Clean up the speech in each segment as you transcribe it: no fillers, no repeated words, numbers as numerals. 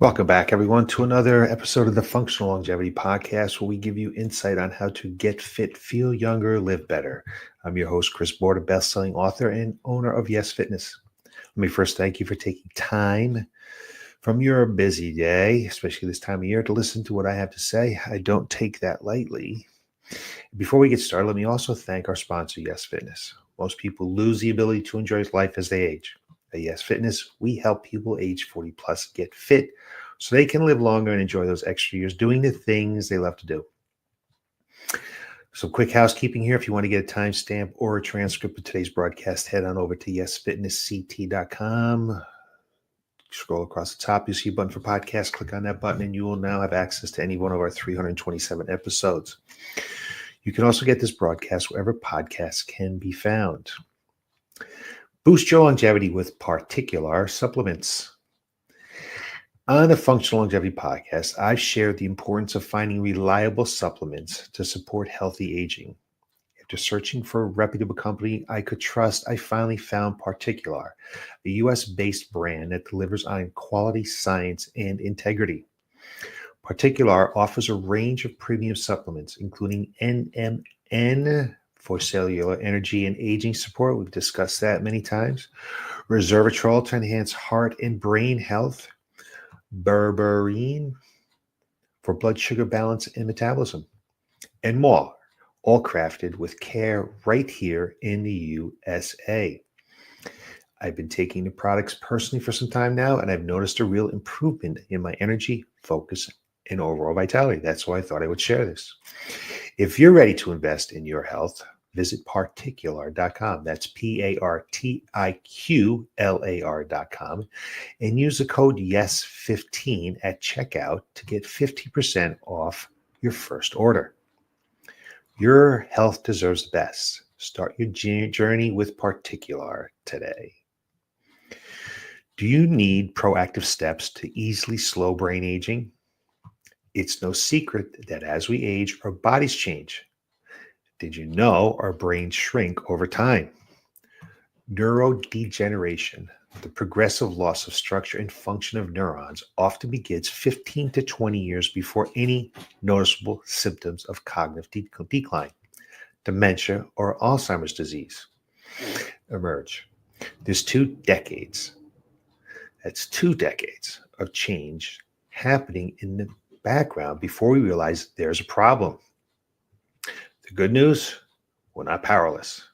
Welcome back, everyone, to another episode of the Functional Longevity Podcast, where we give you insight on how to get fit, feel younger, live better. I'm your host, Chris Border, best-selling author and owner of Y.E.S Fitness. Let me first thank you for taking time from your busy day, especially this time of year, to listen to what I have to say. I don't take that lightly. Before we get started, let me also thank our sponsor, Y.E.S Fitness. Most people lose the ability to enjoy life as they age. At Y.E.S Fitness, we help people age 40 plus get fit so they can live longer and enjoy those extra years doing the things they love to do. Some quick housekeeping here. If you want to get a timestamp or a transcript of today's broadcast, head on over to yesfitnessct.com. Scroll across the top, you'll see a button for podcast. Click on that button, and you will now have access to any one of our 327 episodes. You can also get this broadcast wherever podcasts can be found. Boost your longevity with PartiQular supplements. On the Functional Longevity Podcast, I've shared the importance of finding reliable supplements to support healthy aging. After searching for a reputable company I could trust, I finally found PartiQular, a US-based brand that delivers on quality, science, and integrity. PartiQular offers a range of premium supplements, including NMN for cellular energy and aging support. We've discussed that many times. Resveratrol to enhance heart and brain health. Berberine for blood sugar balance and metabolism, and more, all crafted with care right here in the USA. I've been taking the products personally for some time now, and I've noticed a real improvement in my energy, focus, and overall vitality. That's why I thought I would share this. If you're ready to invest in your health, visit PartiQular.com. That's PartiQlar.com, and use the code YES15 at checkout to get 50% off your first order. Your health deserves the best. Start your journey with PartiQular today. Do you need proactive steps to easily slow brain aging? It's no secret that as we age, our bodies change. Did you know our brains shrink over time? Neurodegeneration, the progressive loss of structure and function of neurons, often begins 15 to 20 years before any noticeable symptoms of cognitive decline, dementia, or Alzheimer's disease emerge. There's 2 decades. That's 2 decades of change happening in the background before we realize there's a problem. The good news, we're not powerless.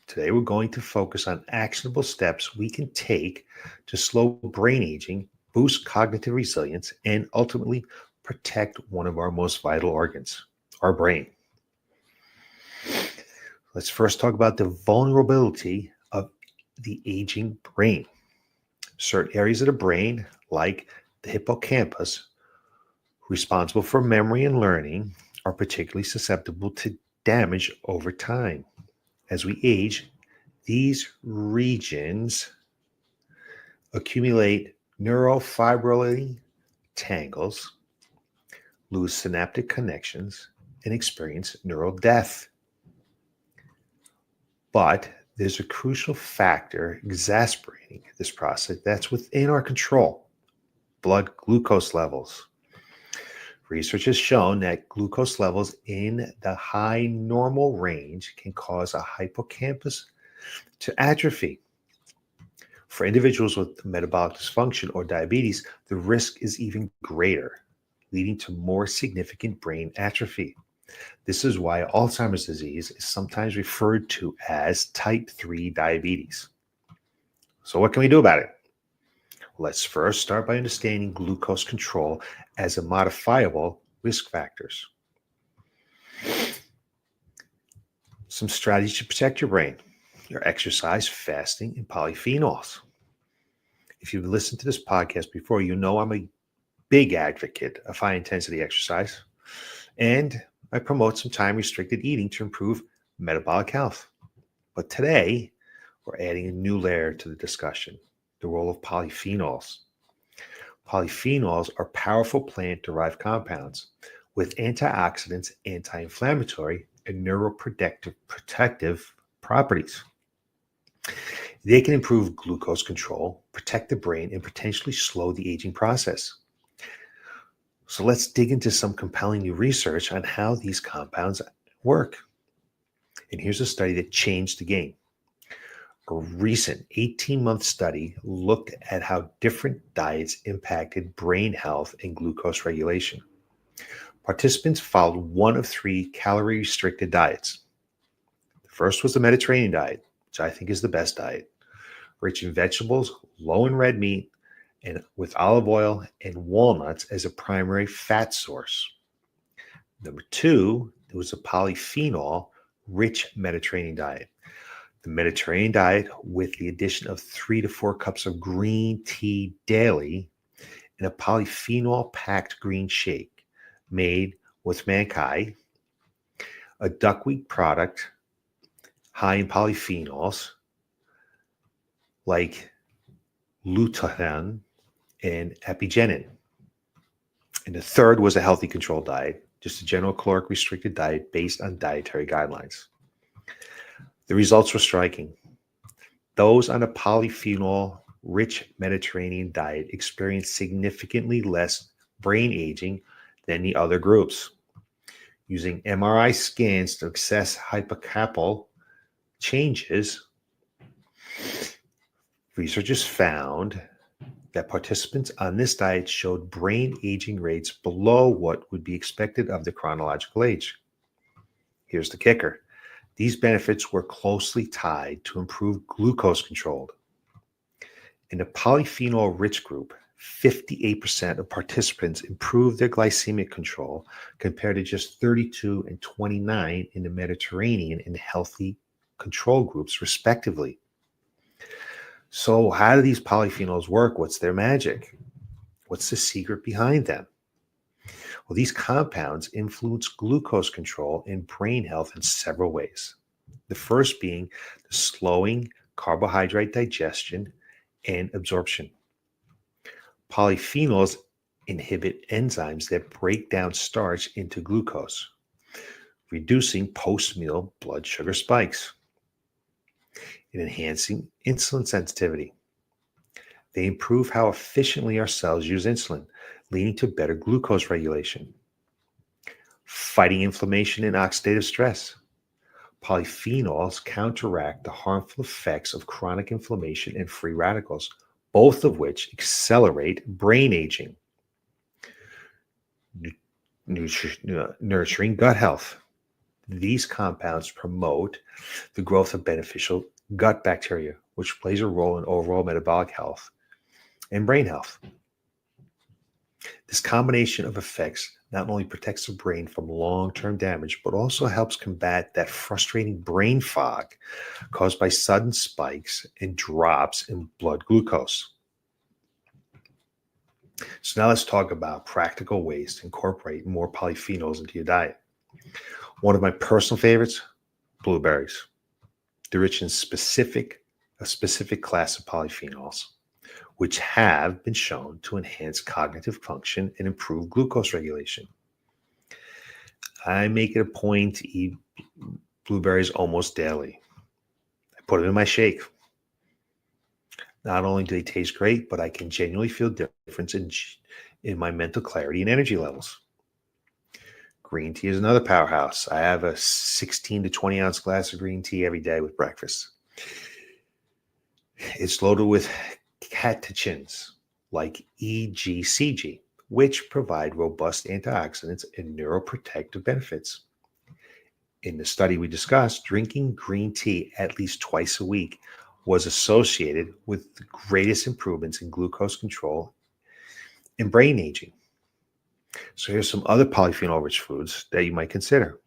Today, we're going to focus on actionable steps we can take to slow brain aging, boost cognitive resilience, and ultimately protect one of our most vital organs, our brain. Let's first talk about the vulnerability of the aging brain. Certain areas of the brain, like the hippocampus, responsible for memory and learning, are particularly susceptible to damage over time. As we age, these regions accumulate neurofibrillary tangles, lose synaptic connections, and experience neural death. But there's a crucial factor exacerbating this process that's within our control: blood glucose levels. Research has shown that glucose levels in the high normal range can cause a hippocampus to atrophy. For individuals with metabolic dysfunction or diabetes, the risk is even greater, leading to more significant brain atrophy. This is why Alzheimer's disease is sometimes referred to as type 3 diabetes. So what can we do about it? Let's first start by understanding glucose control as a modifiable risk factors. Some strategies to protect your brain: your exercise, fasting, and polyphenols. If you've listened to this podcast before, you know I'm a big advocate of high-intensity exercise, and I promote some time-restricted eating to improve metabolic health. But today, we're adding a new layer to the discussion: the role of polyphenols. Polyphenols are powerful plant-derived compounds with antioxidants, anti-inflammatory, and neuroprotective properties. They can improve glucose control, protect the brain, and potentially slow the aging process. So let's dig into some compelling new research on how these compounds work. And here's a study that changed the game. A recent 18-month study looked at how different diets impacted brain health and glucose regulation. Participants followed one of three calorie-restricted diets. The first was the Mediterranean diet, which I think is the best diet, rich in vegetables, low in red meat, and with olive oil and walnuts as a primary fat source. Number two, there was a polyphenol-rich Mediterranean diet. The Mediterranean diet with the addition of 3 to 4 cups of green tea daily and a polyphenol-packed green shake made with mankai, a duckweed product high in polyphenols like lutein and apigenin. And the third was a healthy control diet, just a general caloric restricted diet based on dietary guidelines. The results were striking. Those on a polyphenol-rich Mediterranean diet experienced significantly less brain aging than the other groups. Using MRI scans to assess hippocampal changes, researchers found that participants on this diet showed brain aging rates below what would be expected of the chronological age. Here's the kicker. These benefits were closely tied to improved glucose control. In the polyphenol-rich group, 58% of participants improved their glycemic control compared to just 32 and 29 in the Mediterranean and healthy control groups, respectively. So how do these polyphenols work? What's their magic? What's the secret behind them? Well, these compounds influence glucose control and brain health in several ways. The first being the slowing carbohydrate digestion and absorption. Polyphenols inhibit enzymes that break down starch into glucose, reducing post-meal blood sugar spikes and enhancing insulin sensitivity. They improve how efficiently our cells use insulin, leading to better glucose regulation. Fighting inflammation and oxidative stress. Polyphenols counteract the harmful effects of chronic inflammation and free radicals, both of which accelerate brain aging. Nurturing gut health. These compounds promote the growth of beneficial gut bacteria, which plays a role in overall metabolic health and brain health. This combination of effects not only protects the brain from long-term damage, but also helps combat that frustrating brain fog caused by sudden spikes and drops in blood glucose. So now let's talk about practical ways to incorporate more polyphenols into your diet. One of my personal favorites, blueberries. They're rich in a specific class of polyphenols, which have been shown to enhance cognitive function and improve glucose regulation. I make it a point to eat blueberries almost daily. I put them in my shake. Not only do they taste great, but I can genuinely feel difference in my mental clarity and energy levels. Green tea is another powerhouse. I have a 16 to 20 ounce glass of green tea every day with breakfast. It's loaded with catechins like EGCG, which provide robust antioxidants and neuroprotective benefits. In the study we discussed, drinking green tea at least twice a week was associated with the greatest improvements in glucose control and brain aging. So here's some other polyphenol-rich foods that you might consider.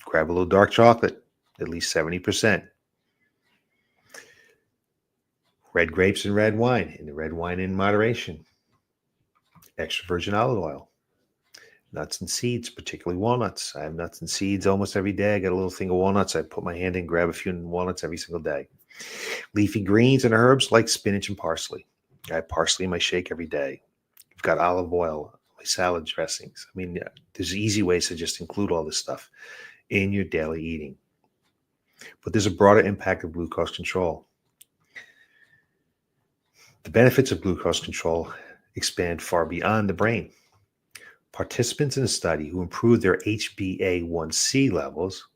Grab a little dark chocolate, at least 70%. Red grapes and red wine, and the red wine in moderation. Extra virgin olive oil. Nuts and seeds, particularly walnuts. I have nuts and seeds almost every day. I got a little thing of walnuts. I put my hand in, grab a few walnuts every single day. Leafy greens and herbs like spinach and parsley. I have parsley in my shake every day. You've got olive oil, my salad dressings. I mean, there's easy ways to just include all this stuff in your daily eating. But there's a broader impact of glucose control. The benefits of glucose control expand far beyond the brain. Participants in the study who improved their HbA1c levels,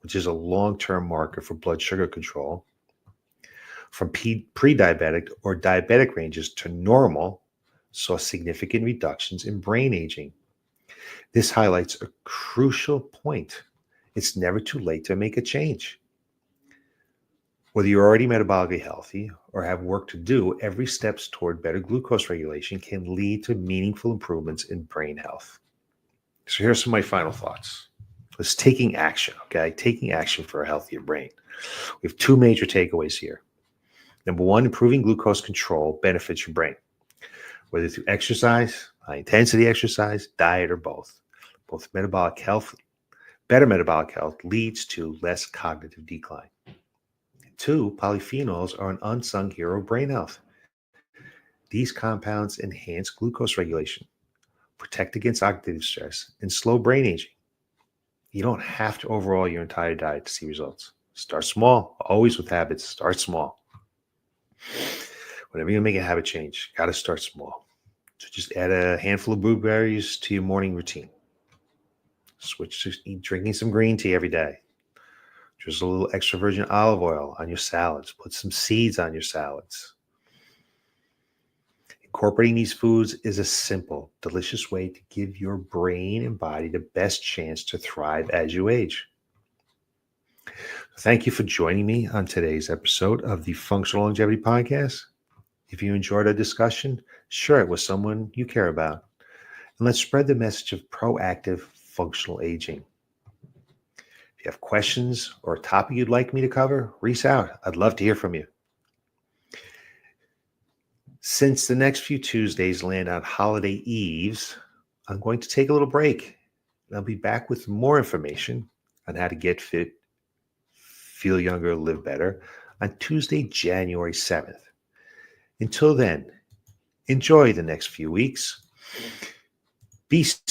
which is a long-term marker for blood sugar control, from pre-diabetic or diabetic ranges to normal, saw significant reductions in brain aging. This highlights a crucial point. It's never too late to make a change. Whether you're already metabolically healthy or have work to do, every step toward better glucose regulation can lead to meaningful improvements in brain health. So here's some of my final thoughts. It's taking action, okay? Taking action for a healthier brain. We have two major takeaways here. Number one, improving glucose control benefits your brain, whether through exercise, high-intensity exercise, diet, or both. Both better metabolic health leads to less cognitive decline. Two, polyphenols are an unsung hero of brain health. These compounds enhance glucose regulation, protect against oxidative stress, and slow brain aging. You don't have to overhaul your entire diet to see results. Start small. Always with habits, start small. Whenever you make a habit change, got to start small. So just add a handful of blueberries to your morning routine. Switch to drinking some green tea every day. Just a little extra virgin olive oil on your salads. Put some seeds on your salads. Incorporating these foods is a simple, delicious way to give your brain and body the best chance to thrive as you age. Thank you for joining me on today's episode of the Functional Longevity Podcast. If you enjoyed our discussion, share it with someone you care about. And let's spread the message of proactive functional aging. If you have questions or a topic you'd like me to cover, reach out. I'd love to hear from you. Since the next few Tuesdays land on holiday eves, I'm going to take a little break. And I'll be back with more information on how to get fit, feel younger, live better on Tuesday, January 7th. Until then, enjoy the next few weeks. Be safe.